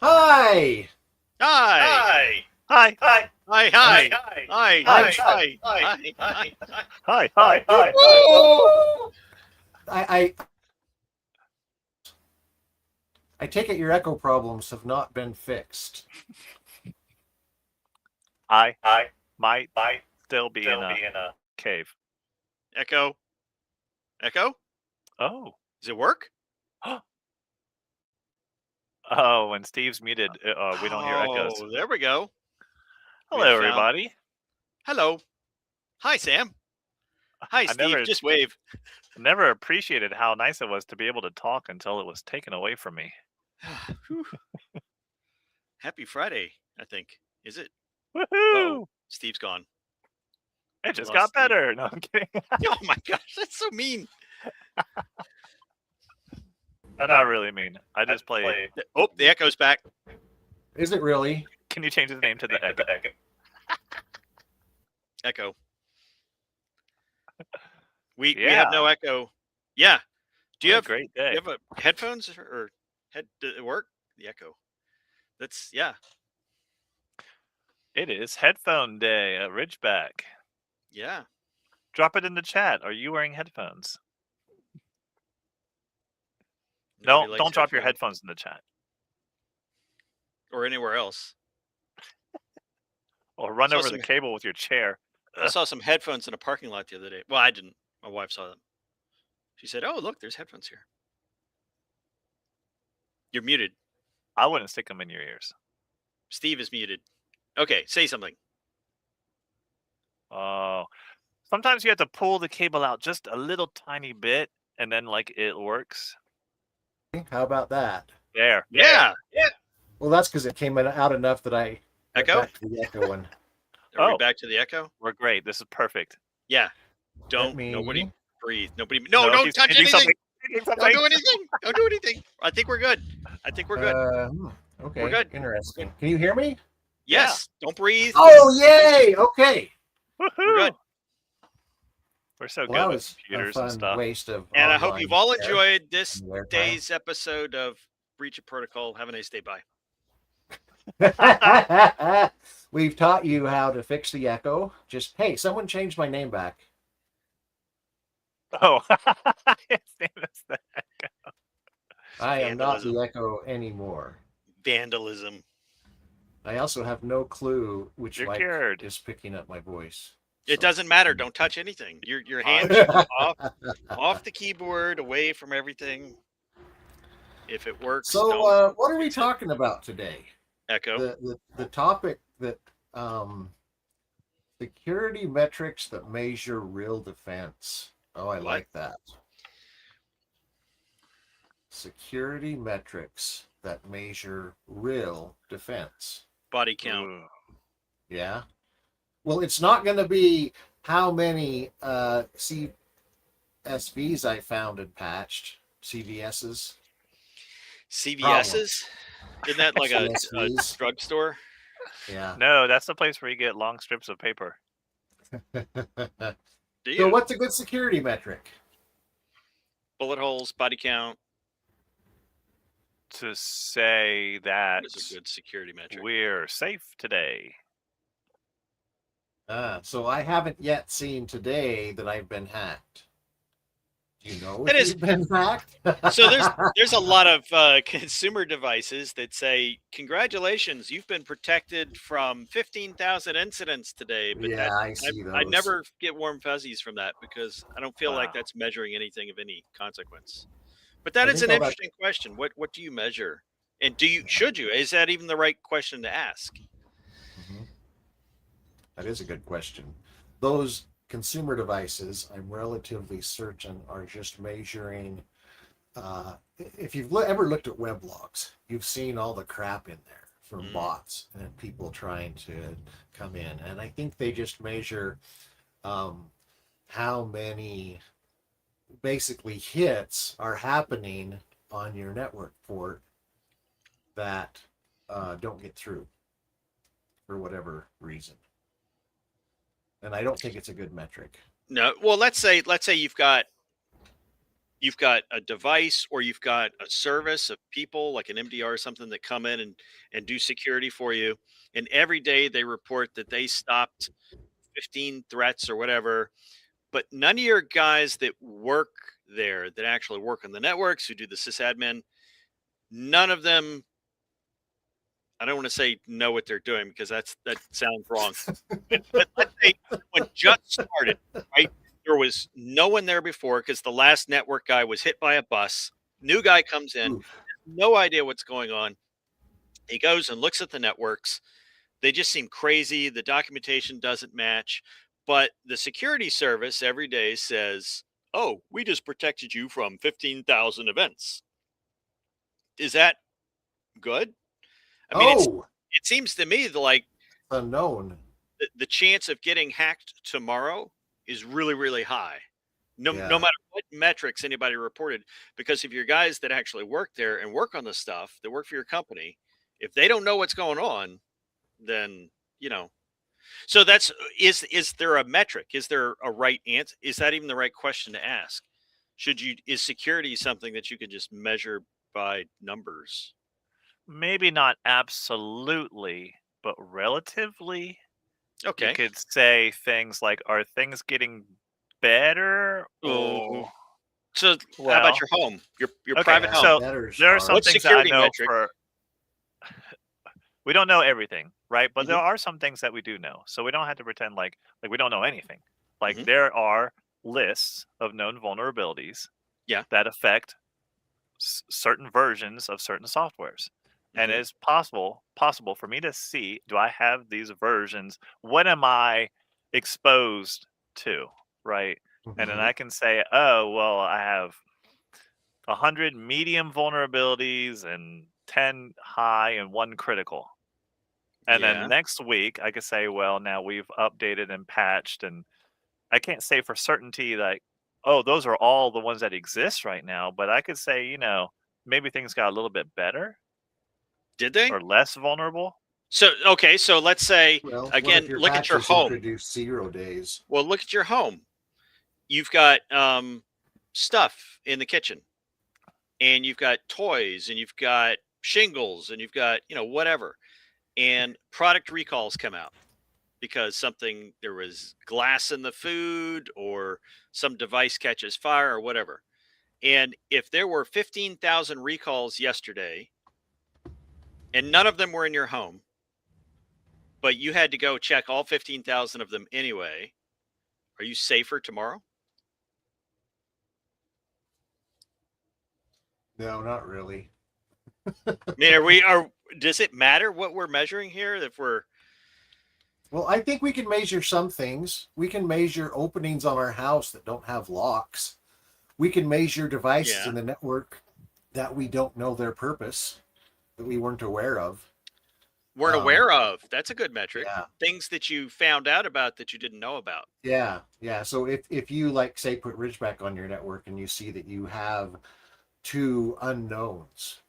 Hi. Hi. Hi. Hi. Hi. Hi. Hi. Hi. Hi. Hi. Hi. Hi. Hi. Hi. Hi. Hi. Woo! I take it your echo problems have not been fixed. I I might might still be still in a be in a cave. Echo. Echo? Oh. Does it work? Oh, when Steve's muted, we don't hear echoes. Oh, there we go. Hello, We have found- everybody. Hello. Hi, Sam. Hi, I Steve. Just wave. never appreciated how nice it was to be able to talk until it was taken away from me. Whew. Happy Friday, I think. Is it? Woohoo! Oh, Steve's gone. It just lost got better. No, I'm kidding. Oh my gosh, that's so mean. Not really mean. I just play. Oh, the echo's back. Is it really? Can you change his name to the echo? Echo. We have no echo. Yeah. Do you have great day? You have a headphones or head? Does it work? The echo. That's It is headphone day at Ridgeback. Yeah. Drop it in the chat. Are you wearing headphones? No, don't drop your headphones in the chat. Or anywhere else. Or run over the cable with your chair. I saw some headphones in a parking lot the other day. Well, I didn't. My wife saw them. She said, "Oh, look, there's headphones here." You're muted. I wouldn't stick them in your ears. Steve is muted. Okay, say something. Oh, sometimes you have to pull the cable out just a little tiny bit, and then it works. How about that? There. Yeah. Well, that's because it came out enough that I echo. Back to the echo one. Are we back to the echo? We're great. This is perfect. Yeah. Nobody breathe. Nobody. No, don't touch anything. Don't do anything. Don't do anything. I think we're good. Okay. We're good. Interesting. Can you hear me? Yes. Yeah. Don't breathe. Oh, yay! Okay. Woohoo! We're good. We're so good with computers and stuff. Waste of and I hope you've all enjoyed this day's episode of Breach of Protocol. Have a nice day. Bye. We've taught you how to fix the echo. Just, hey, someone changed my name back. Oh, his name is the Echo. I am not the Echo anymore. Vandalism. I also have no clue which mic is picking up my voice. It doesn't matter. Don't touch anything. Your hands off the keyboard, away from everything. If it works. So, what are we talking about today? Echo. The topic that security metrics that measure real defense. Oh, I like that. Security metrics that measure real defense. Body count. Yeah. Well, it's not going to be how many CSVs I found and patched. CVSs. CVSs? Isn't that like a drugstore? Yeah. No, that's the place where you get long strips of paper. So what's a good security metric? Bullet holes, body count. To say that is a good security metric. We're safe today. So I haven't yet seen today that I've been hacked. Do you know if you've been hacked? So there's a lot of consumer devices that say, "Congratulations, you've been protected from 15,000 incidents today." But yeah, I see those. I never get warm fuzzies from that because I don't feel like that's measuring anything of any consequence. But that is an interesting question. What do you measure? And should you? Is that even the right question to ask? Mm-hmm. That is a good question. Those consumer devices, I'm relatively certain, are just measuring. If you've ever looked at weblogs, you've seen all the crap in there from bots and people trying to come in. And I think they just measure how many basically hits are happening on your network port that don't get through for whatever reason. And I don't think it's a good metric. No. Well, let's say you've got you've got a device or you've got a service of people like an MDR or something that come in and do security for you. And every day they report that they stopped 15 threats or whatever. But none of your guys that work there, that actually work on the networks, who do the sysadmin, none of them, I don't want to say know what they're doing because that sounds wrong. But let's say when just started, right? There was no one there before because the last network guy was hit by a bus. New guy comes in, Ooh. no idea what's going on. He goes and looks at the networks. They just seem crazy. The documentation doesn't match. But the security service every day says, oh, we just protected you from 15,000 events. Is that good? I mean, it seems to me like unknown. The chance of getting hacked tomorrow is really, really high. No matter what metrics anybody reported, because if your guys that actually work there and work on the stuff that work for your company, if they don't know what's going on, then, so is there a metric? Is there a right answer? Is that even the right question to ask? Is security something that you can just measure by numbers? Maybe not absolutely, but relatively. Okay. You could say things like, are things getting better? Oh. So how about your home, your private home? So there are some things that I know metric? We don't know everything, right? But there are some things that we do know. So we don't have to pretend like we don't know anything. Like there are lists of known vulnerabilities that affect certain versions of certain softwares. And it's possible for me to see, do I have these versions? What am I exposed to, right? And then I can say, oh, well, I have 100 medium vulnerabilities and 10 high and 1 critical. And then next week, I could say, well, now we've updated and patched. And I can't say for certainty like, oh, those are all the ones that exist right now. But I could say, maybe things got a little bit better. Did they? Or less vulnerable? So, okay. So let's say, again, look at your home. Introduce 0 days. Well, look at your home. You've got stuff in the kitchen. And you've got toys. And you've got shingles. And you've got, whatever. And product recalls come out because there was glass in the food or some device catches fire or whatever. And if there were 15,000 recalls yesterday and none of them were in your home, but you had to go check all 15,000 of them anyway, are you safer tomorrow? No, not really. I mean, does it matter what we're measuring here? Well, I think we can measure some things. We can measure openings on our house that don't have locks. We can measure devices in the network that we don't know their purpose, that we weren't aware of. That's a good metric. Yeah. Things that you found out about that you didn't know about. Yeah. So if you say put Ridgeback on your network and you see that you have 2 unknowns,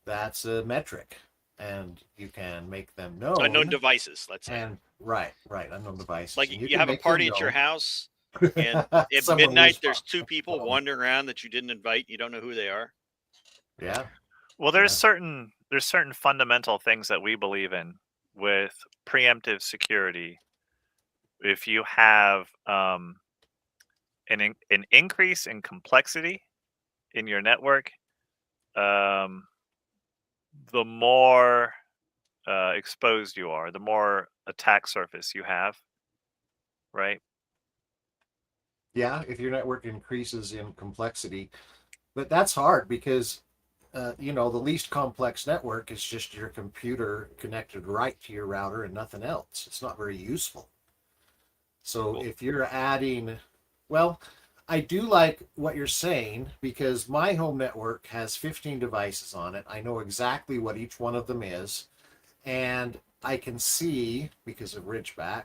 that's a metric, and you can make them known. Unknown devices, let's say. And right, unknown devices. Like you have a party at your house, and at midnight there's 2 people wandering around that you didn't invite. You don't know who they are. Yeah. Well, there's certain fundamental things that we believe in with preemptive security. If you have an increase in complexity in your network, the more exposed you are, the more attack surface you have, right? Yeah, if your network increases in complexity, but that's hard because the least complex network is just your computer connected right to your router and nothing else. It's not very useful. So if you're adding, well, I do like what you're saying because my home network has 15 devices on it. I know exactly what each one of them is. And I can see, because of Ridgeback,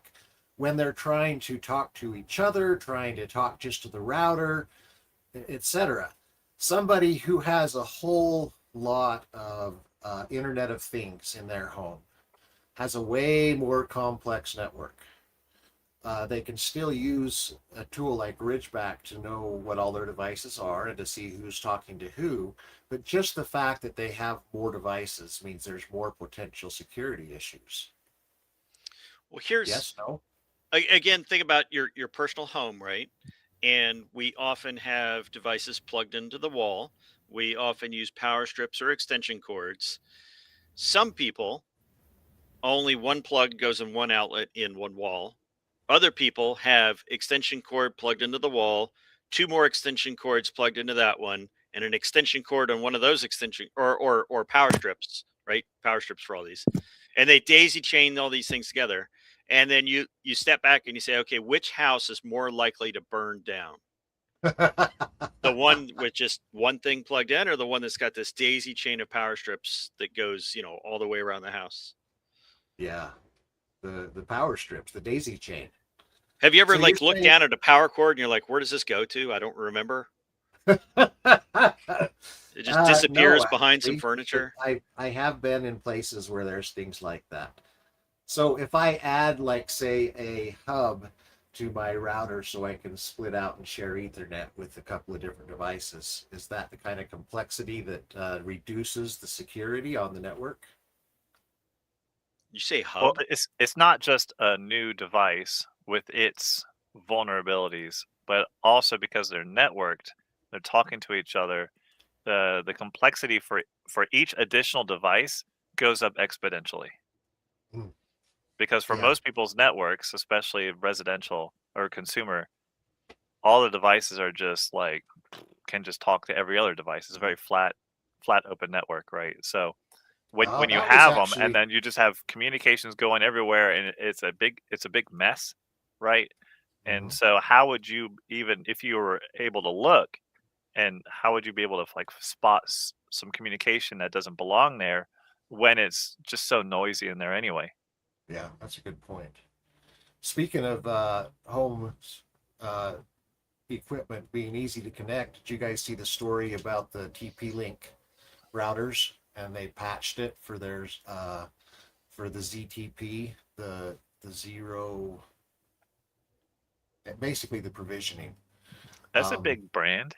when they're trying to talk to each other, trying to talk just to the router, etc. Somebody who has a whole lot of Internet of Things in their home has a way more complex network. they can still use a tool like Ridgeback to know what all their devices are and to see who's talking to who. But just the fact that they have more devices means there's more potential security issues. Well, here's Yes, no? again, think about your personal home, right? And we often have devices plugged into the wall. We often use power strips or extension cords. Some people, only one plug goes in one outlet in one wall. Other people have extension cord plugged into the wall, two more extension cords plugged into that one, and an extension cord on one of those extension or power strips, right? Power strips for all these. And they daisy chain all these things together. And then you step back and you say, okay, which house is more likely to burn down? The one with just one thing plugged in, or the one that's got this daisy chain of power strips that goes, all the way around the house? Yeah, the power strips, the daisy chain. Have you ever So looked saying... down at a power cord and you're like, where does this go to? I don't remember. It just disappears behind some furniture. I have been in places where there's things like that. So if I add, like, say, a hub to my router so I can split out and share Ethernet with a couple of different devices, is that the kind of complexity that reduces the security on the network? You say hub? Well, it's not just a new device with its vulnerabilities, but also because they're networked, they're talking to each other. The complexity for each additional device goes up exponentially. Because for most people's networks, especially residential or consumer, all the devices are just like can just talk to every other device. It's a very flat open network, right? So when you have them, and then you just have communications going everywhere, and it's a big mess, right? And so how would you, even if you were able to look, and how would you be able to like spot some communication that doesn't belong there when it's just so noisy in there anyway? Yeah, that's a good point. Speaking of home equipment being easy to connect, did you guys see the story about the TP-Link routers? And they patched it for theirs for the ZTP, the zero, basically the provisioning. That's a big brand.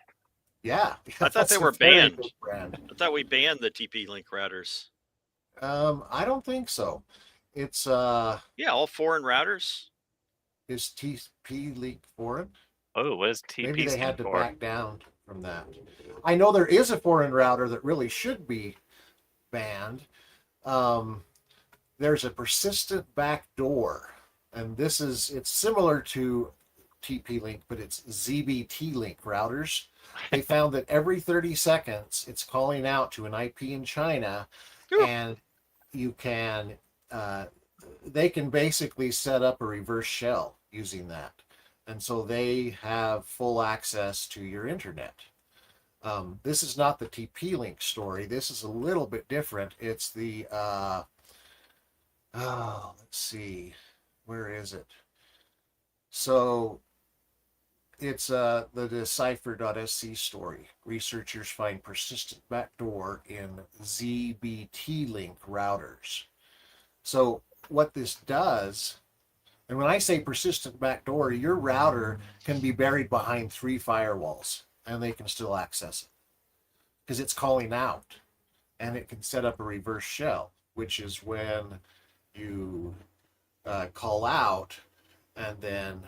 Yeah, I thought they were banned. I thought we banned the TP-Link routers. I don't think so. It's yeah, all foreign routers. Is TP-Link foreign? Oh, what is TP? Maybe they had to back down from that. I know there is a foreign router that really should be banned. There's a persistent backdoor, and it's similar to TP-Link, but it's ZBT-Link routers. They found that every 30 seconds it's calling out to an IP in China, and you can they can basically set up a reverse shell using that, and so they have full access to your internet. This is not the TP-Link story. This is a little bit different. It's the let's see, where is it? So it's the decipher.sc story. Researchers find persistent backdoor in ZBT-Link routers. So what this does, and when I say persistent backdoor, your router can be buried behind 3 firewalls and they can still access it because it's calling out, and it can set up a reverse shell, which is when you call out and then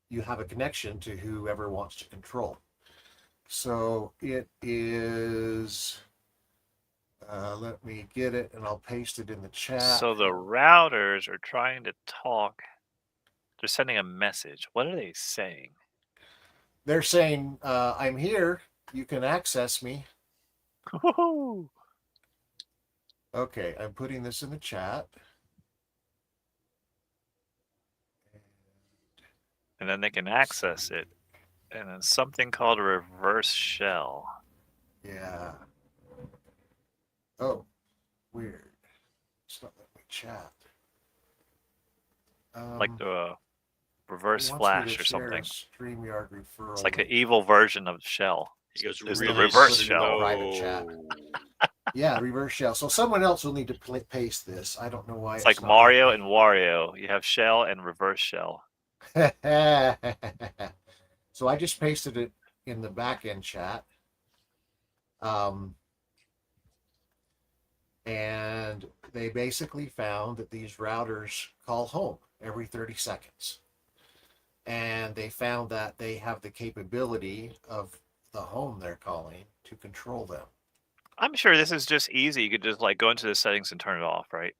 you have a connection to whoever wants to control. So it is, let me get it and I'll paste it in the chat. So the routers are trying to talk. They're sending a message. What are they saying? They're saying, I'm here. You can access me. Woo-hoo. Okay, I'm putting this in the chat. And then they can access it. And then something called a reverse shell. Yeah. Oh, weird. It's not letting me chat. Like the reverse flash or something. StreamYard referral. It's like an evil version of shell. He goes It's really the reverse slow. shell. Private chat. Yeah, reverse shell. So someone else will need to paste this. I don't know why It's like not Mario and Wario. You have shell and reverse shell. So I just pasted it in the back end chat. And they basically found that these routers call home every 30 seconds. And they found that they have the capability of the home they're calling to control them. I'm sure this is just easy. You could just like go into the settings and turn it off, right?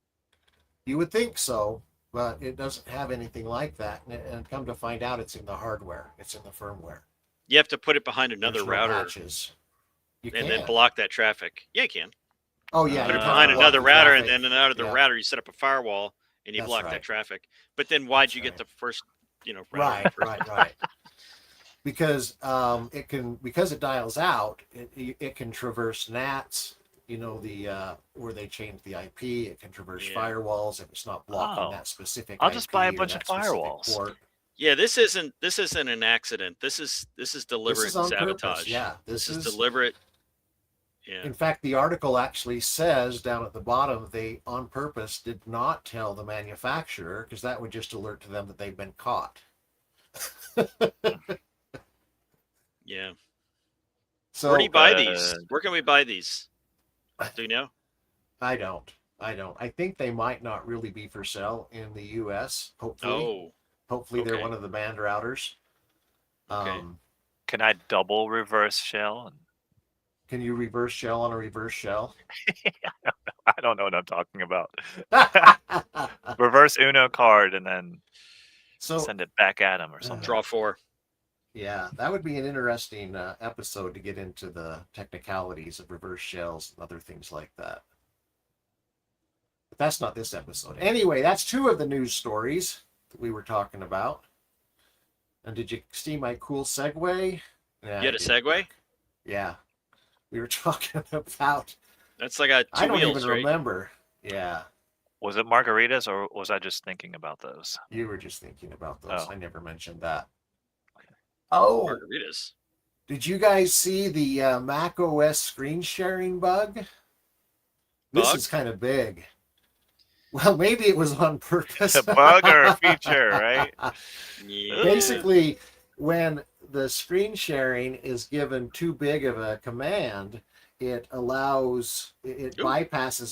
You would think so, but it doesn't have anything like that. And come to find out, it's in the hardware. It's in the firmware. You have to put it behind another There's no router patches. and then block that traffic. Yeah, you can. Oh, yeah. Put it you behind have to block another the router, traffic. and then out of the router, you set up a firewall and you That's block right. that traffic. But then why'd That's you get right. the first, router? Right. Because because it dials out, it can traverse NATs. Where they change the IP, it can traverse firewalls if it's not blocking that specific. I'll just buy a IP bunch of firewalls. port. Yeah, this isn't an accident. This is deliberate This is on sabotage. purpose. Yeah, this is deliberate. Yeah. In fact, the article actually says down at the bottom they on purpose did not tell the manufacturer because that would just alert to them that they've been caught. Yeah. So where do you buy these? Where can we buy these? Do you know? I don't. I think they might not really be for sale in the U.S. Hopefully. Hopefully they're one of the banned routers. Okay. Can I double reverse shell? Can you reverse shell on a reverse shell? I don't know what I'm talking about. Reverse Uno card and then send it back at him or something. Draw 4. Yeah, that would be an interesting episode to get into the technicalities of reverse shells and other things like that. But that's not this episode. Anyway, that's 2 of the news stories that we were talking about. And did you see my cool segue? Yeah, you had a segue? Yeah. We were talking about... That's like a 2 I don't wheels, even remember. Yeah. Was it margaritas or was I just thinking about those? You were just thinking about those. Oh. I never mentioned that. Oh, margaritas. Did you guys see the Mac OS screen sharing bug? This is kind of big. Well, maybe it was on purpose. A bug or a feature, right? Yeah. Basically, when the screen sharing is given too big of a command, it bypasses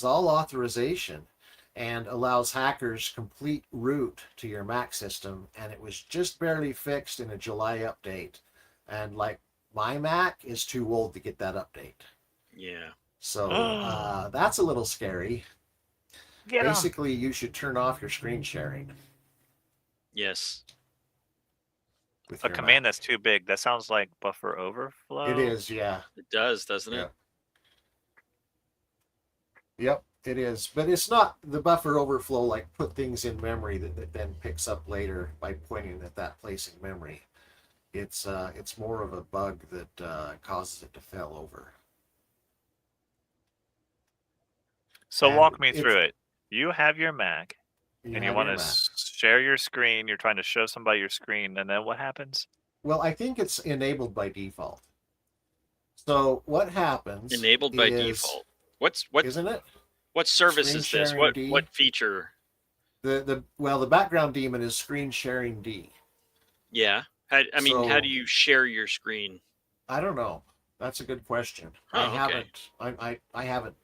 all authorization and allows hackers complete root to your Mac system. And it was just barely fixed in a July update. And like my Mac is too old to get that update. Yeah. So that's a little scary. Basically, you should turn off your screen sharing. Yes. A command that's too big. That sounds like buffer overflow. It is, yeah. It does, doesn't it? Yep, it is. But it's not the buffer overflow like put things in memory that then picks up later by pointing at that place in memory. It's more of a bug that causes it to fail over. So walk me through it. You have your Mac, and you want to share your screen. You're trying to show somebody your screen, and then what happens? Well, I think it's enabled by default. So what happens? Enabled by default. What isn't it? What service is this? What feature? The background daemon is screen sharing D. Yeah. How do you share your screen? I don't know. That's a good question. Oh, I haven't.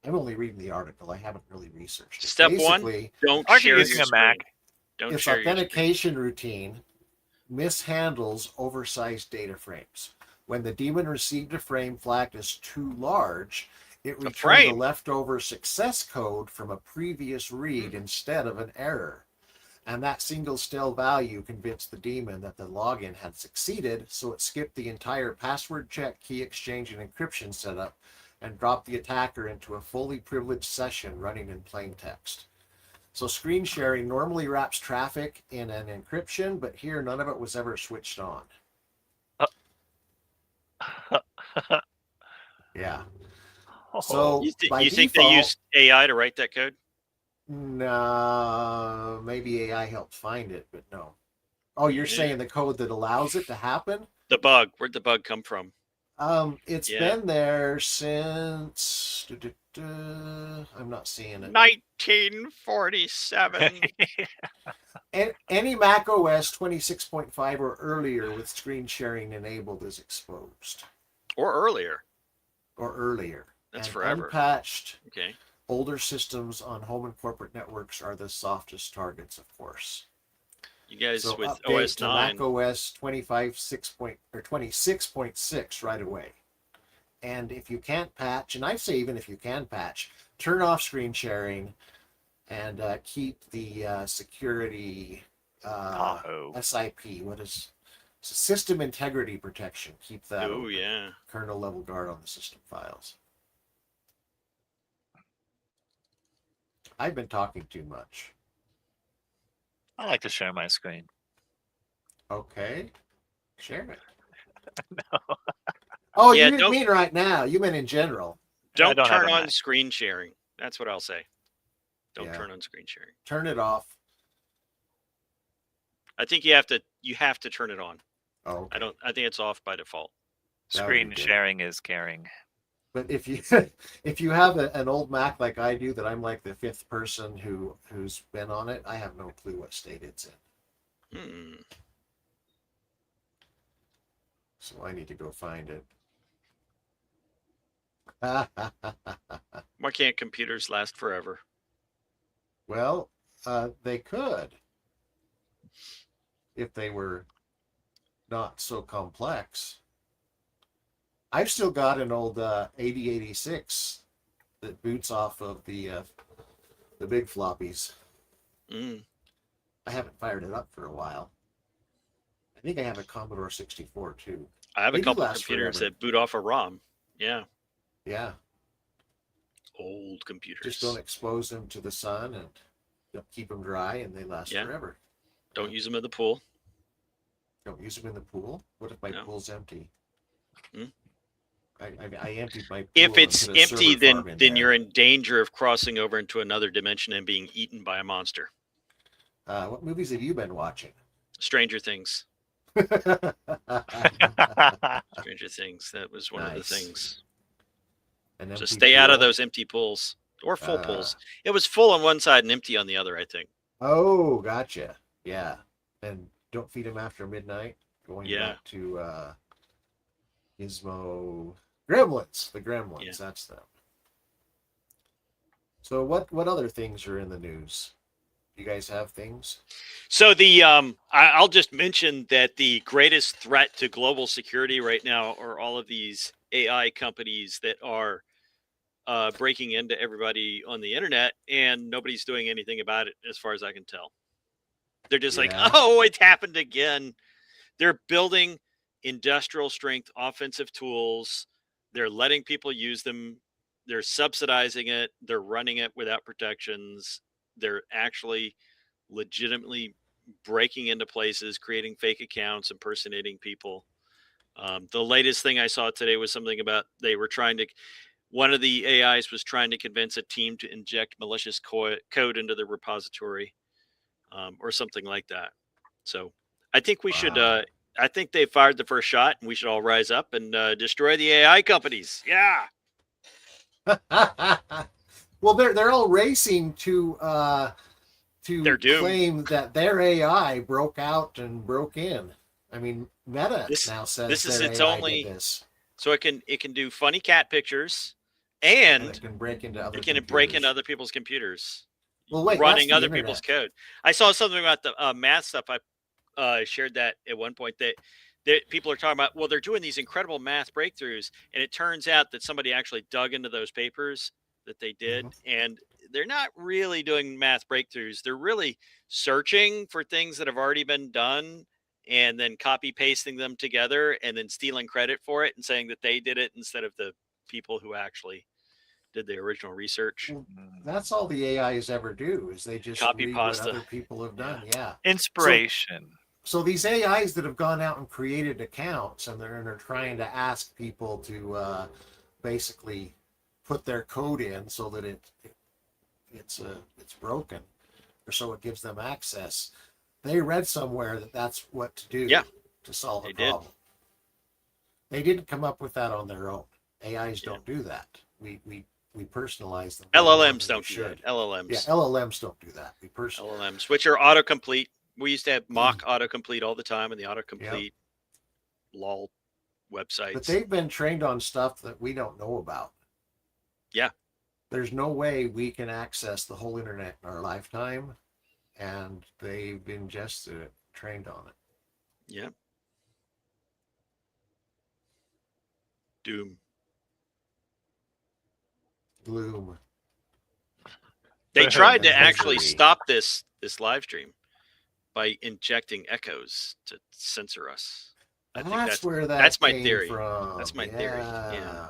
I'm only reading the article. I haven't really researched it. Step 1, don't share using a Mac. Don't its share authentication routine mishandles oversized data frames. When the daemon received a frame flagged as too large, it returned the leftover success code from a previous read instead of an error. And that single stale value convinced the daemon that the login had succeeded, so it skipped the entire password check, key exchange, and encryption setup and dropped the attacker into a fully privileged session running in plain text. So screen sharing normally wraps traffic in an encryption, but here none of it was ever switched on. Yeah. So you by think default, they used AI to write that code? No, maybe AI helped find it, but no. Oh, you're saying the code that allows it to happen? The bug. Where'd the bug come from? It's been there since I'm not seeing it. 1947. Any Mac OS 26.5 or earlier with screen sharing enabled is exposed. Or earlier. That's and forever. Unpatched. Okay. Older systems on home and corporate networks are the softest targets, of course. You guys so with update OS to 9. Mac OS 26.6 right away. And if you can't patch, and I say even if you can patch, turn off screen sharing and keep the security SIP. What is system integrity protection? Keep that. Oh, yeah. Kernel level guard on the system files. I've been talking too much. I like to share my screen. Okay. Share it. No. Oh, yeah, you didn't mean right now. You meant in general. Don't turn on screen sharing. That's what I'll say. Don't turn on screen sharing. Turn it off. I think you have to turn it on. Oh. Okay. I think it's off by default. Screen sharing is caring. But if you have an old Mac like I do, that I'm like the fifth person who's been on it, I have no clue what state it's in. So I need to go find it. Why can't computers last forever? Well, they could if they were not so complex. I've still got an old 8086 that boots off of the big floppies. I haven't fired it up for a while. I think I have a Commodore 64 too. I have a couple of computers that boot off a ROM. Yeah. Yeah. Old computers. Just don't expose them to the sun and keep them dry, and they last forever. Don't use them in the pool. Don't use them in the pool? What if my pool's empty? I emptied my pool. If it's empty, then you're in danger of crossing over into another dimension and being eaten by a monster. What movies have you been watching? Stranger Things. Stranger Things. That was one of the things. So stay out of those empty pools or full pools. It was full on one side and empty on the other, I think. Oh, gotcha. Yeah. And don't feed them after midnight. Going back to Gizmo. Gremlins. The Gremlins. Yeah. That's them. So what other things are in the news? You guys have things? So I'll just mention that the greatest threat to global security right now are all of these AI companies that are breaking into everybody on the internet, and nobody's doing anything about it as far as I can tell. They're just like, oh, it happened again. They're building industrial strength offensive tools. They're letting people use them. They're subsidizing it. They're running it without protections. They're actually legitimately breaking into places, creating fake accounts, impersonating people. The latest thing I saw today was something about one of the AIs was trying to convince a team to inject malicious code into the repository, or something like that. So I think we should, I think they fired the first shot, and we should all rise up and destroy the AI companies. Yeah. Well, they're all racing to claim that their AI broke out and broke in. I mean, Meta now says this is its AI only. Did this. So it can do funny cat pictures, and it can break into other. Other people's computers. Well, wait, running other people's code. I saw something about the math stuff. I shared that at one point that people are talking about. Well, they're doing these incredible math breakthroughs, and it turns out that somebody actually dug into those papers that they did, and they're not really doing math breakthroughs. They're really searching for things that have already been done and then copy pasting them together and then stealing credit for it and saying that they did it instead of the people who actually did the original research. Well, that's all the AIs ever do, is they just copy read pasta. What other people have done. Yeah. Inspiration. So these AIs that have gone out and created accounts and they're trying to ask people to basically put their code in so that it's broken, or so it gives them access. They read somewhere that that's what to do to solve a problem. They didn't come up with that on their own. AIs don't do that. We we personalize them. LLMs don't do that. LLMs. Yeah, LLMs don't do that. We LLMs, which are autocomplete. We used to have mock autocomplete all the time, and the autocomplete lol websites. But they've been trained on stuff that we don't know about. Yeah. There's no way we can access the whole internet in our lifetime, and they've ingested it, trained on it. Yeah. Doom. Gloom. They tried to actually stop this live stream by injecting echoes to censor us. I think that's where that's my came theory. from. That's my theory. Yeah.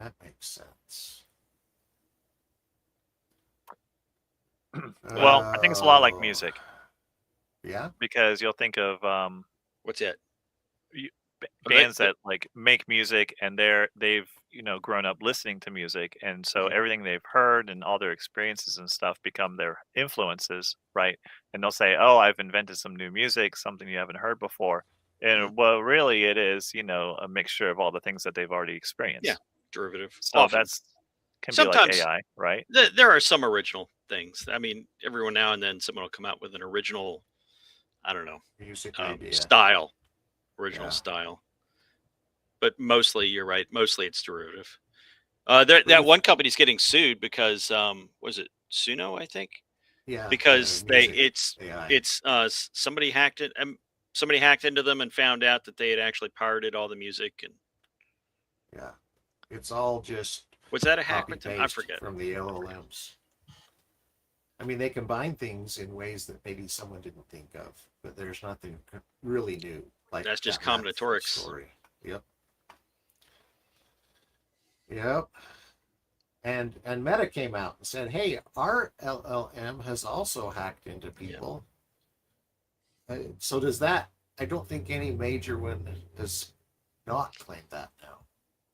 That makes sense. Well, I think it's a lot like music. Yeah. Because you'll think of what's that? Bands that like make music, and they've grown up listening to music, and so everything they've heard and all their experiences and stuff become their influences, right? And they'll say, "Oh, I've invented some new music, something you haven't heard before." And well, really, it is a mixture of all the things that they've already experienced. Yeah, derivative. So that's can sometimes be like AI, right? There are some original things. I mean, every now and then someone will come out with an original, I don't know, music idea. style, original style. But mostly, you're right. Mostly, it's derivative. That one company's getting sued because was it Suno? I think. Yeah. Because somebody hacked it. Somebody hacked into them and found out that they had actually pirated all the music, and it's all just. Was that a hack? I forget. From the LLMs. I mean, they combine things in ways that maybe someone didn't think of, but there's nothing really new. Like that's just combinatorics. Story. Yep. Yep. And Meta came out and said, "Hey, our LLM has also hacked into people." Yep. So does that? I don't think any major one has not claimed that now.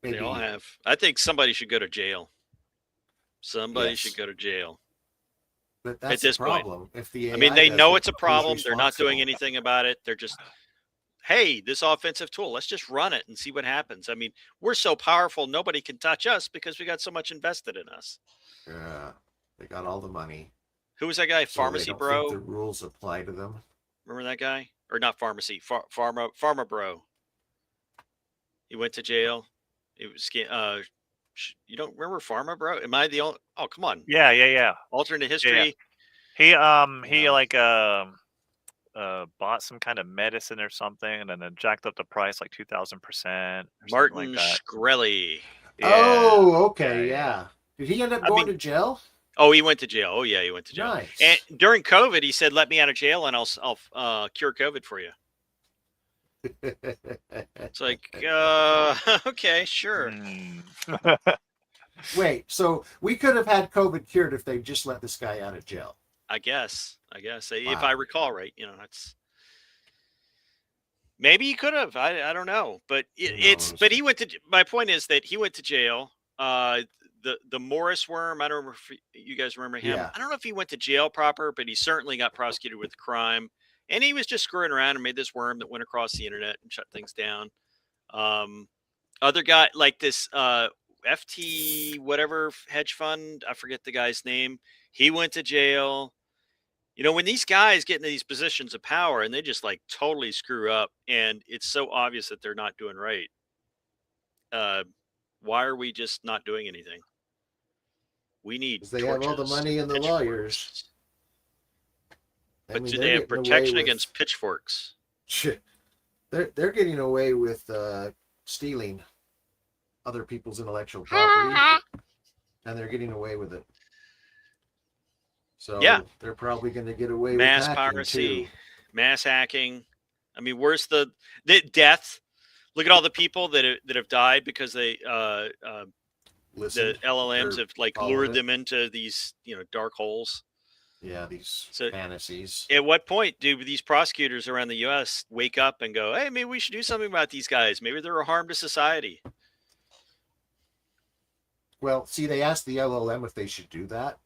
Maybe. They all have. I think somebody should go to jail. Somebody should go to jail. But that's the problem. If the AI they know it's a problem. They're not doing anything about it. They're just, hey, this offensive tool, let's just run it and see what happens. I mean, we're so powerful, nobody can touch us because we got so much invested in us. Yeah, they got all the money. Who was that guy? So Pharmacy Bro? The rules apply to them. Remember that guy? Or not Pharmacy, Pharma Bro. He went to jail. It was you don't remember Pharma Bro? Am I the only? Oh, come on. Yeah. Alternate history. Yeah. He bought some kind of medicine or something, and then it jacked up the price like 2,000%. Martin Shkreli. Yeah. Oh, okay, yeah. Did he end up going to jail? Oh, he went to jail. Oh, yeah, he went to jail. Nice. And during COVID, he said, "Let me out of jail, and I'll cure COVID for you." It's like, okay, sure. Wait, so we could have had COVID cured if they just let this guy out of jail? I guess. If I recall right, that's maybe he could have. I don't know, but but he went to. My point is that he went to jail. The Morris worm. I don't remember if you guys remember him. Yeah. I don't know if he went to jail proper, but he certainly got prosecuted with crime. And he was just screwing around and made this worm that went across the internet and shut things down. Other guy like this FT whatever hedge fund, I forget the guy's name. He went to jail. When these guys get into these positions of power and they just like totally screw up, and it's so obvious that they're not doing right. Why are we just not doing anything? We need. Because they have all the money and the lawyers. But do they have protection against pitchforks? They're getting away with stealing other people's intellectual property, and they're getting away with it. So they're probably going to get away with mass piracy, mass hacking. I mean, where's the death? Look at all the people that have died because they the LLMs have like lured them into these dark holes. Yeah, these fantasies. At what point do these prosecutors around the U.S. wake up and go, "Hey, maybe we should do something about these guys. Maybe they're a harm to society"? Well, see, they asked the LLM if they should do that,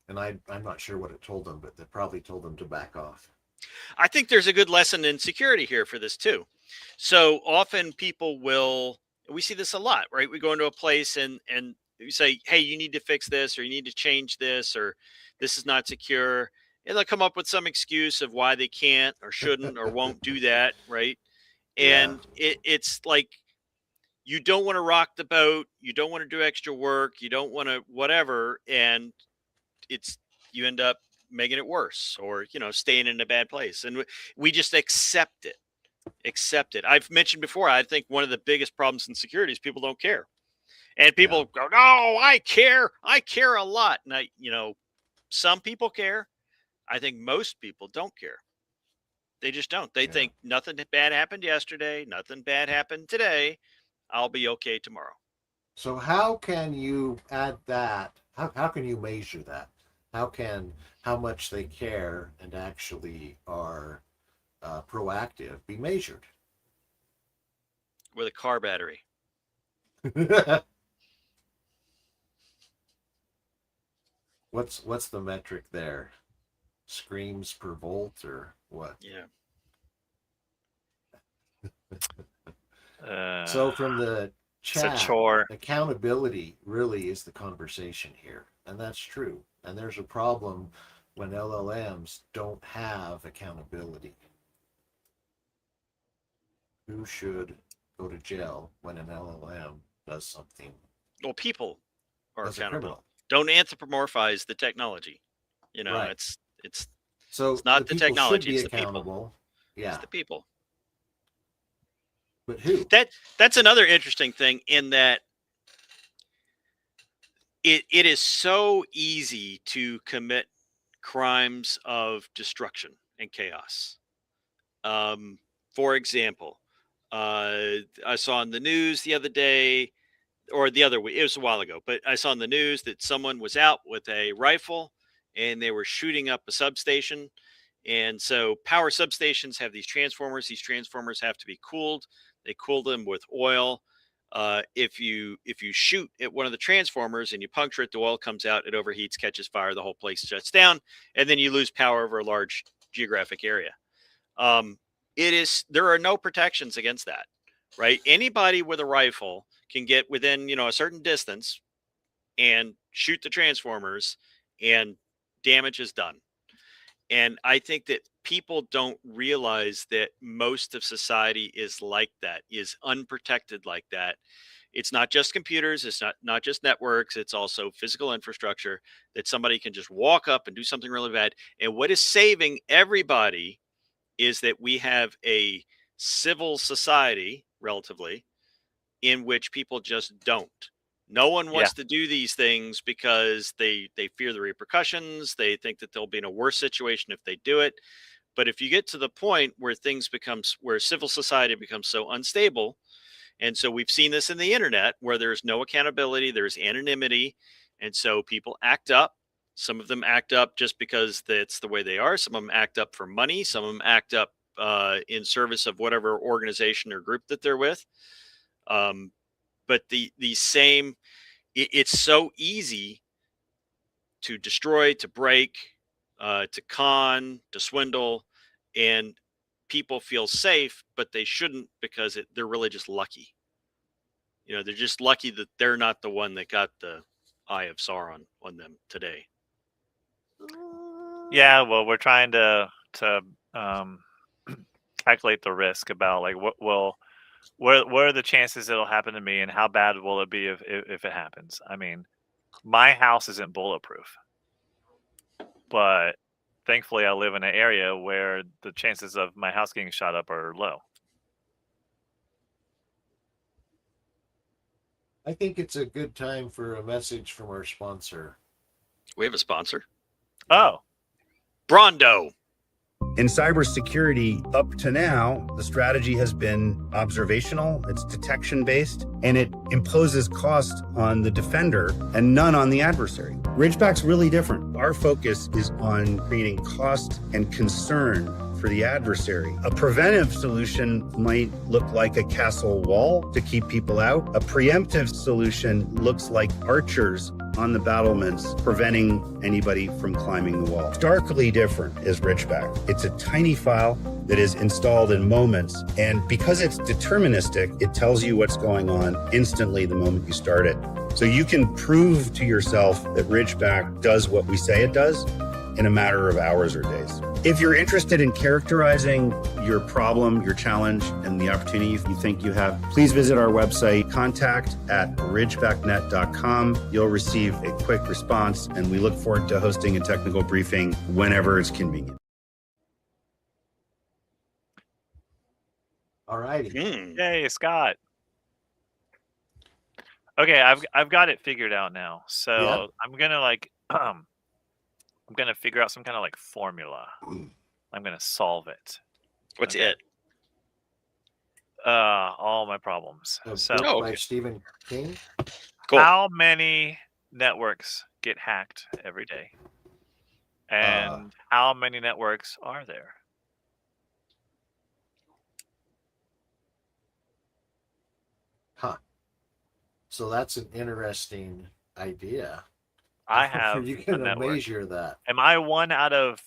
and I'm not sure what it told them, but they probably told them to back off. I think there's a good lesson in security here for this too. So often people will, And we see this a lot, right? We go into a place and you say, hey, you need to fix this, or you need to change this, or this is not secure. And they'll come up with some excuse of why they can't or shouldn't or won't do that, right? And it's like, you don't want to rock the boat. You don't want to do extra work. You don't want to whatever. And you end up making it worse, or, staying in a bad place. And we just accept it. I've mentioned before, I think one of the biggest problems in security is people don't care. And people go, no, I care a lot. And some people care. I think most people don't care. They just don't. They think nothing bad happened yesterday. Nothing bad happened today. I'll be okay tomorrow. So how can you add that? How can you measure that? How much they care and actually are proactive be measured? With a car battery. What's the metric there? Screams per volt or what? Yeah. So from the chat, it's a chore. Accountability really is the conversation here, and that's true. And there's a problem when LLMs don't have accountability. Who should go to jail when an LLM does something? Well, people are as a accountable. criminal? Don't anthropomorphize the technology. Right. It's the not the people technology, should be it's the people. accountable. Yeah. It's the people. But who? That's another interesting thing, in that it is so easy to commit crimes of destruction and chaos. For example, I saw in the news the other day, or the other week, it was a while ago, but I saw in the news that someone was out with a rifle and they were shooting up a substation. And so power substations have these transformers. These transformers have to be cooled. They cool them with oil. If you shoot at one of the transformers and you puncture it, the oil comes out, it overheats, catches fire, the whole place shuts down, and then you lose power over a large geographic area. There are no protections against that, right? Anybody with a rifle can get within, a certain distance and shoot the transformers, and damage is done. And I think that people don't realize that most of society is like that, is unprotected like that. It's not just computers, it's not just networks, it's also physical infrastructure that somebody can just walk up and do something really bad. And what is saving everybody is that we have a civil society, relatively, in which people just don't. No one wants to do these things because they fear the repercussions. They think that they'll be in a worse situation if they do it. But if you get to the point where where civil society becomes so unstable, and so we've seen this in the internet, where there's no accountability, there's anonymity, and so people act up. Some of them act up just because that's the way they are. Some of them act up for money. Some of them act up in service of whatever organization or group that they're with. But it's so easy to destroy, to break, to con, to swindle, and people feel safe, but they shouldn't, because they're really just lucky. They're just lucky that they're not the one that got the Eye of Sauron on them today. Yeah, well, we're trying to calculate the risk about like what are the chances it'll happen to me, and how bad will it be if it happens? I mean, my house isn't bulletproof, but thankfully I live in an area where the chances of my house getting shot up are low. I think it's a good time for a message from our sponsor. We have a sponsor. Oh. Brondo. In cybersecurity, up to now, the strategy has been observational, it's detection-based, and it imposes cost on the defender and none on the adversary. Ridgeback's really different. Our focus is on creating cost and concern for the adversary. A preventive solution might look like a castle wall to keep people out. A preemptive solution looks like archers on the battlements, preventing anybody from climbing the wall. Starkly different is Ridgeback. It's a tiny file that is installed in moments. And because it's deterministic, it tells you what's going on instantly the moment you start it. So you can prove to yourself that Ridgeback does what we say it does in a matter of hours or days. If you're interested in characterizing your problem, your challenge, and the opportunity you think you have, please visit our website, contact@ridgebacknet.com. You'll receive a quick response, and we look forward to hosting a technical briefing whenever it's convenient. All righty. Yay, Scott. Okay, I've got it figured out now. So Yeah. I'm gonna I'm gonna figure out some kind of like formula. I'm gonna solve it. What's Okay. it? All my problems. A So book by okay. Stephen King. Cool. how many networks get hacked every day? And how many networks are there? Huh. So that's an interesting idea. I have you a can network. measure that. Am I one out of?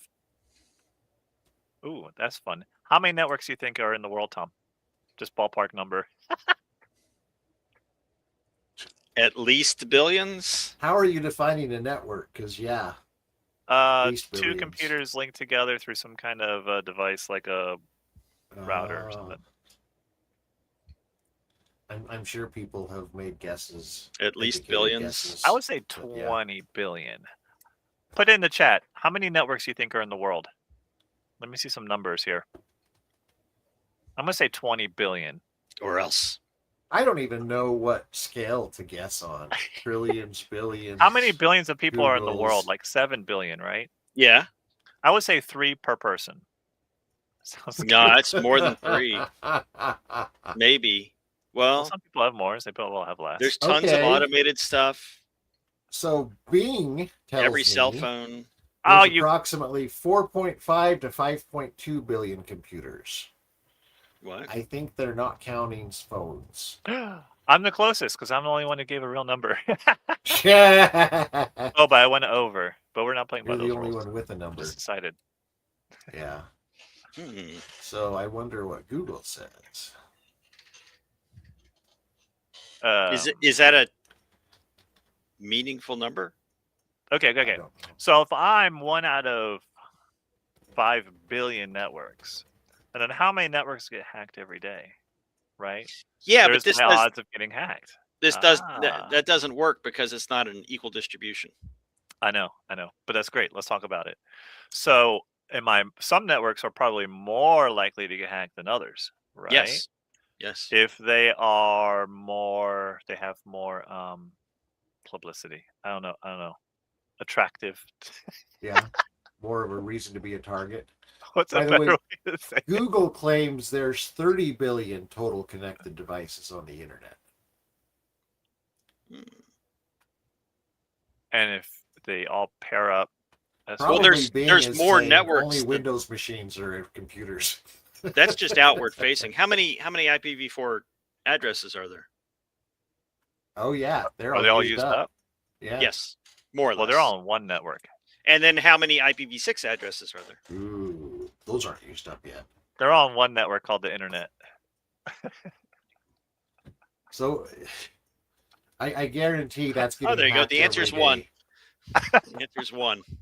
Ooh, that's fun. How many networks do you think are in the world, Tom? Just ballpark number. At least billions. How are you defining a network? Because least Two billions. computers linked together through some kind of device like a router or something. I'm sure people have made guesses. At least educated billions. guesses, I would say but yeah. 20 billion. Put it in the chat. How many networks do you think are in the world? Let me see some numbers here. I'm going to say 20 billion. Or else. I don't even know what scale to guess on. Trillions, billions. How many billions of people are in the world? Googles. Like 7 billion, right? Yeah. I would say 3 per person. Sounds good. No, it's more than 3. Maybe. Well, Well, some people have more. Some people have less. there's tons of Okay. automated stuff. So Bing tells Every cell me phone. Oh, there's approximately 4.5 to 5.2 billion computers. What? I think they're not counting phones. I'm the closest because I'm the only one who gave a real number. Yeah. Oh, but I went over. But we're not playing by You're those the only rules. one with a number. Just decided. Yeah. Hmm. So I wonder what Google says. Is that a meaningful number? Okay. I don't know. So if I'm 1 out of 5 billion networks, and then how many networks get hacked every day? Right? Yeah, There's but this my does, odds of getting hacked. this does Ah. that doesn't work because it's not an equal distribution. I know, but that's great. Let's talk about it. So, some networks are probably more likely to get hacked than others, right? Yes. If they have more publicity. I don't know. Attractive. Yeah. More of a reason to be a target. What's By a the better way, way to say it? Google claims there's 30 billion total connected devices on the internet. And if they all pair up, that's Well, Probably Bing there's is more saying networks Only than- Windows machines are computers. That's just outward facing. How many IPv4 addresses are there? Oh yeah, they're are they all used up? Yeah. Yes, more or less. Well, they're all on one network. And then how many IPv6 addresses are there? Ooh, those aren't used up yet. They're all on one network called the internet. So I guarantee that's getting there you go. hacked The answer's every one. day. The answer's 1. The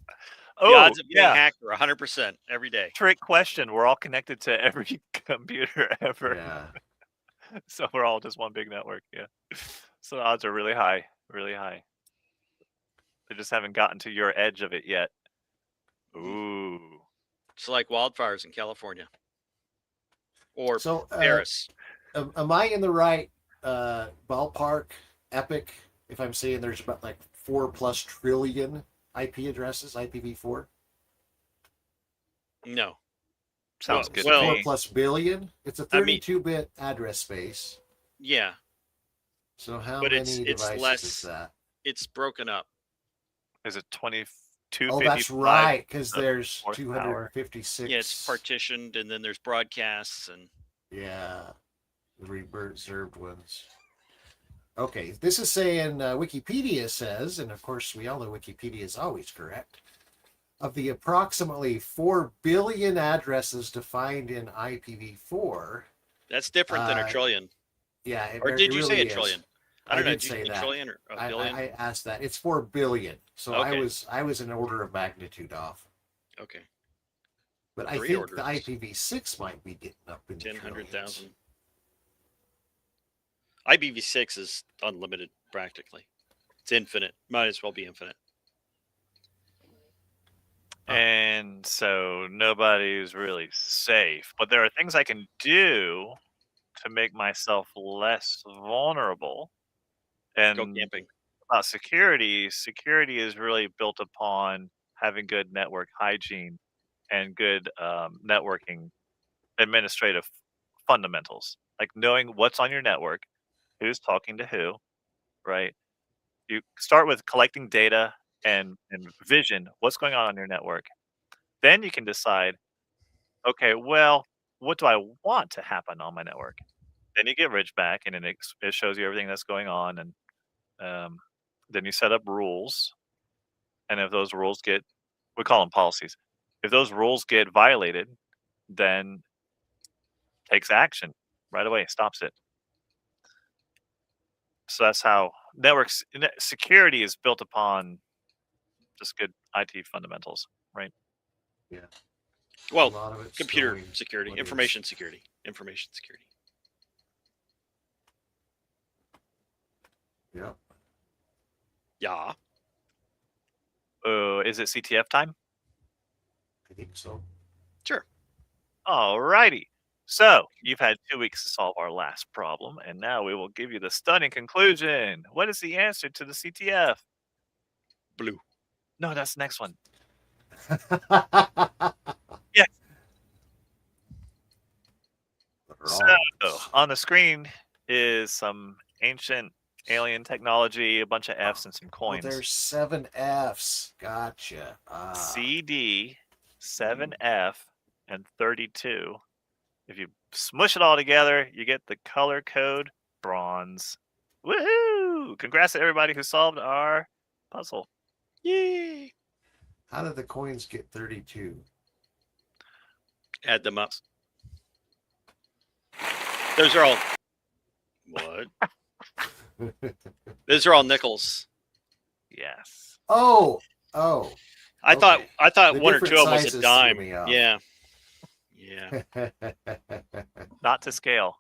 Oh, odds of getting yeah. hacked are 100% every day. Trick question. We're all connected to every computer ever. Yeah. So we're all just one big network. Yeah. So the odds are really high. Really high. They just haven't gotten to your edge of it yet. Ooh. It's like wildfires in California or So Paris. am I in the right ballpark, Epic, if I'm saying there's about like 4+ trillion IP addresses, IPv4? No. Sounds Well- good well- to me. 4+ billion? It's a I mean- 32-bit address space. Yeah, So how But many it's devices less- is that? it's broken up. Is it 22? Oh, that's right, because the there's fourth power. 256. Yeah, it's partitioned, and then there's broadcasts, and Yeah, the reserved ones. Okay, this is saying Wikipedia says, and of course we all know Wikipedia is always correct, of the approximately 4 billion addresses defined in IPv4. That's different than a trillion. Yeah. Or did you say a trillion? I don't know. Did you say that. Trillion or a billion? I asked that. It's 4 billion. So Okay. I was an order of magnitude off. Okay. But I think the IPv6 might be getting up in 100,000. IPv6 is unlimited practically. It's infinite. Might as well be infinite. And so nobody's really safe. But there are things I can do to make myself less vulnerable. And go camping. About security is really built upon having good network hygiene and good networking administrative fundamentals, like knowing what's on your network, who's talking to who, right? You start with collecting data and vision, what's going on your network. Then you can decide, okay, well, what do I want to happen on my network? Then you get rich back, and it shows you everything that's going on, and then you set up rules. And if those rules we call them policies. If those rules get violated, then takes action right away, stops it. So that's how security is built upon just good IT fundamentals, right? Yeah. Well, computer security, information security. Yeah. Yeah. Is it CTF time? I think so. Sure. All righty. So you've had 2 weeks to solve our last problem, and now we will give you the stunning conclusion. What is the answer to the CTF? Blue. No, that's the next one. Yes. So on the screen is some ancient alien technology, a bunch of Fs and some coins. There's 7 Fs. Gotcha. CD, 7F, and 32. If you smush it all together, you get the color code bronze. Woohoo! Congrats to everybody who solved our puzzle. Yay! How did the coins get 32? Add them up. Those are all... What? Those are all nickels. Yes. Oh. I thought The one or two of them was sizes a dime. threw me off. Yeah. Not to scale.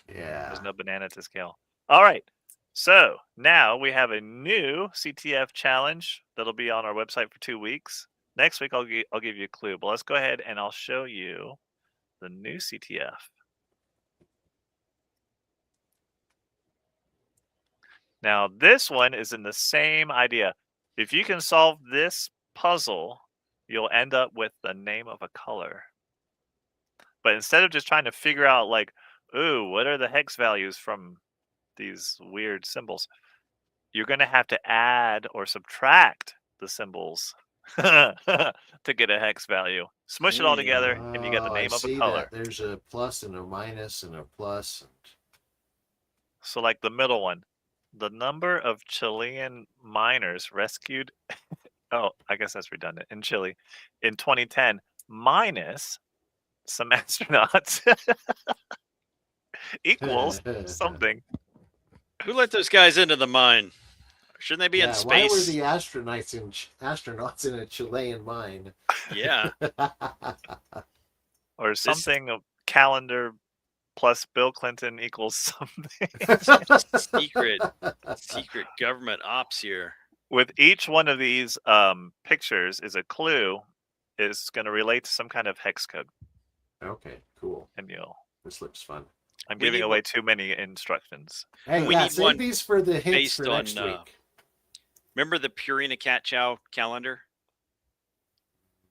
Yeah. There's no banana to scale. All right. So now we have a new CTF challenge that'll be on our website for 2 weeks. Next week, I'll give you a clue. But let's go ahead and I'll show you the new CTF. Now, this one is in the same idea. If you can solve this puzzle, you'll end up with the name of a color. But instead of just trying to figure out, like, ooh, what are the hex values from these weird symbols, you're going to have to add or subtract the symbols to get a hex value. Smush it all together, and you get the name of a color. There's a plus and a minus and a plus. So, like the middle one. The number of Chilean miners rescued, oh, I guess that's redundant, in Chile in 2010, minus some astronauts equals something. Who let those guys into the mine? Shouldn't they be in space? Why were the astronauts in a Chilean mine? Yeah. Or something of calendar plus Bill Clinton equals something. Secret government ops here. With each one of these pictures is a clue. Is going to relate to some kind of hex code. Okay, cool. And this looks fun. I'm giving away too many instructions. Hey, save these for the hints for next week. Remember the Purina Cat Chow calendar?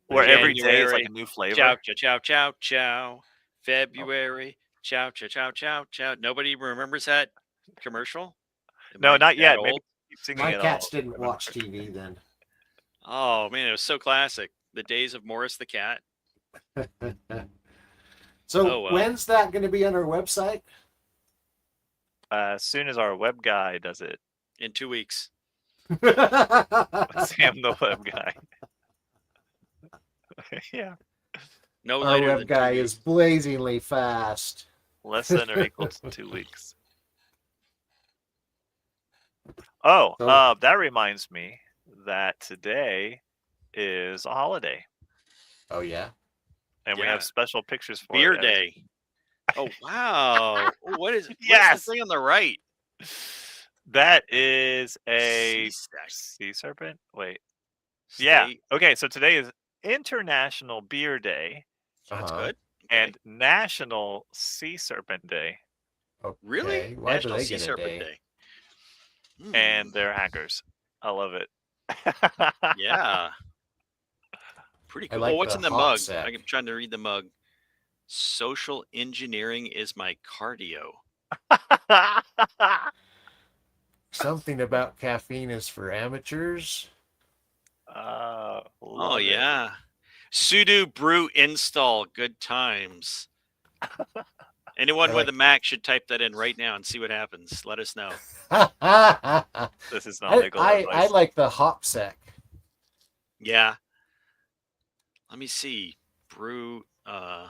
Where every day is like a new flavor. Chow, chow, chow, chow, chow. February. Chow, chow, chow, chow, chow. Nobody remembers that commercial? No, not yet. Maybe keep singing My it cats didn't watch TV then. Oh, man, it was so classic. The days of Morris the cat. So when's that going to be on our website? As soon as our web guy does it. In 2 weeks. Sam the web guy. Yeah. No Our later web than guy 2 is blazingly fast. Less than or equal to 2 weeks. Oh, So- that reminds me that today is a holiday, Oh yeah. and we Yeah. have special pictures for Beer it. day. Oh wow! Oh, what's Yes! the thing on the right? That is a Sea sea serpent. Wait. Stay. Yeah. Okay. So today is International Beer Day That's Uh-huh. good. Okay. and National Sea Serpent Day, Okay. Really? Why National do they Sea get a Serpent day? and they're hackers. I love it. Yeah. Pretty I cool. like Oh, what's the in the hop mug? sack. I'm trying to read the mug. Social engineering is my cardio. Something about caffeine is for amateurs. Oh Love it. yeah. Sudo brew install. Good times. Anyone with a Mac should type that in right now and see what happens. Let us know. This is not legal I advice. like the hop sec. Yeah. Let me see. Brew. I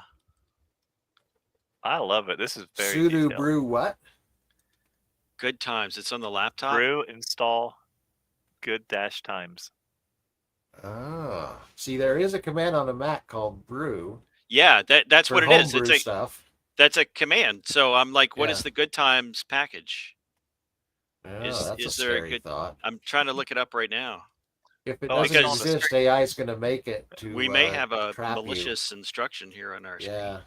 love it. This is very Sudo detailed. brew what? Good times. It's on the laptop. Brew install good dash times. Oh, see, there is a command on a Mac called brew. Yeah, that's for what it is. homebrew It's stuff. that's a command. So I'm like, what is Yeah. the good times package? Oh, Is that's a there a scary good- thought. I'm trying to look it up right now. If it Oh, doesn't because- exist, AI is going to make it to. We may have a trap malicious instruction here on our You. Yeah,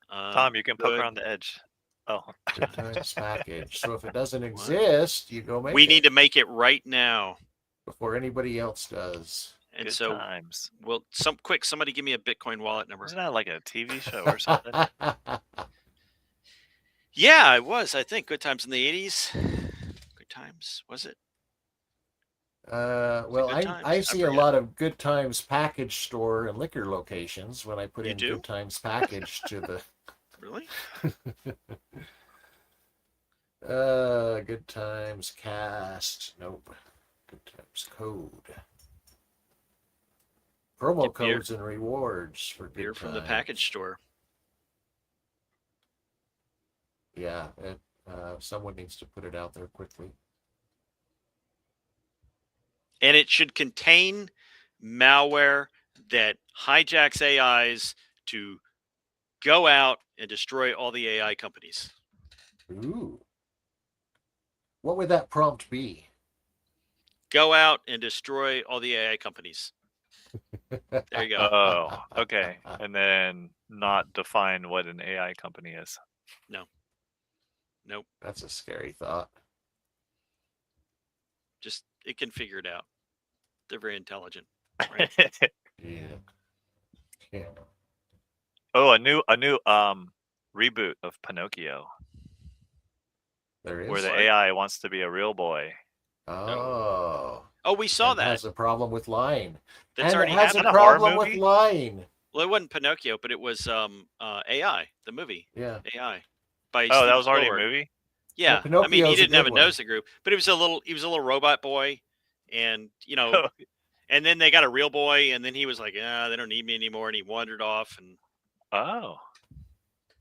screen. Tom, you can poke good. around the edge. Oh. good times package. So if it doesn't exist, you go make We it need to make it right now. before anybody else does. And Good so, times. well, somebody give me a Bitcoin wallet number. Isn't that like a TV show or something? Yeah, it was. I think Good Times in the 80s. Good Times, was it? Well, Good Times? I I see a forget. lot of Good Times package store and liquor locations when I put You in do? Good Times package to the Really? Good Times cast. Nope. Good Times code. Promo Get beer- codes and rewards for Beer Good from the Times. package store. Yeah, someone needs to put it out there quickly. And it should contain malware that hijacks AIs to go out and destroy all the AI companies. Ooh. What would that prompt be? Go out and destroy all the AI companies. There you go. Oh, okay. And then not define what an AI company is. Nope. That's a scary thought. Just it can figure it out. They're very intelligent. Right? Yeah. Yeah. Oh, a new reboot of Pinocchio There is. where the What? AI wants to be a real boy. Oh. Oh, we saw and that. has a problem with lying. That's and already it has happened. a Isn't it a horror problem with movie? lying. Well, it wasn't Pinocchio, but it was AI, the movie Yeah. AI. By Oh, that Steven was already a Spielberg. movie? Yeah, I mean, Pinocchio's he a didn't have a good one. nose that grew, but he was a little robot boy, and and then they got a real boy, and then he was like, "Yeah, they don't need me anymore," and he wandered off and Oh.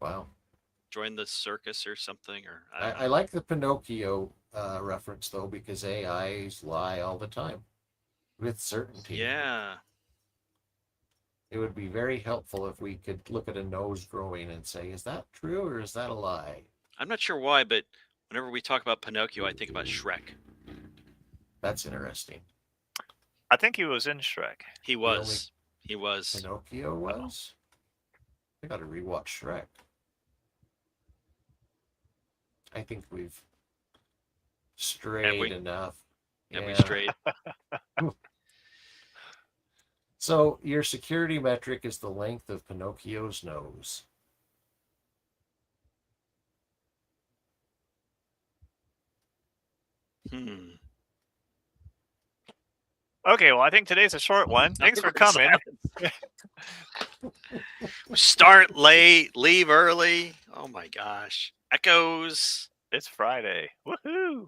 Wow. joined the circus or something. Or I don't I know. like the Pinocchio reference though, because AIs lie all the time with certainty. Yeah, It would be very helpful if we could look at a nose growing and say, is that true or is that a lie? I'm not sure why, but whenever we talk about Pinocchio, I think about Shrek. That's interesting. I think he was in Shrek. He was. He was. Pinocchio was? I gotta rewatch Shrek. I think we've strayed enough. And we strayed. So your security metric is the length of Pinocchio's nose. Okay, well, I think today's a short one. Thanks for coming. Start late, leave early. Oh my gosh. Echoes. It's Friday. Woohoo!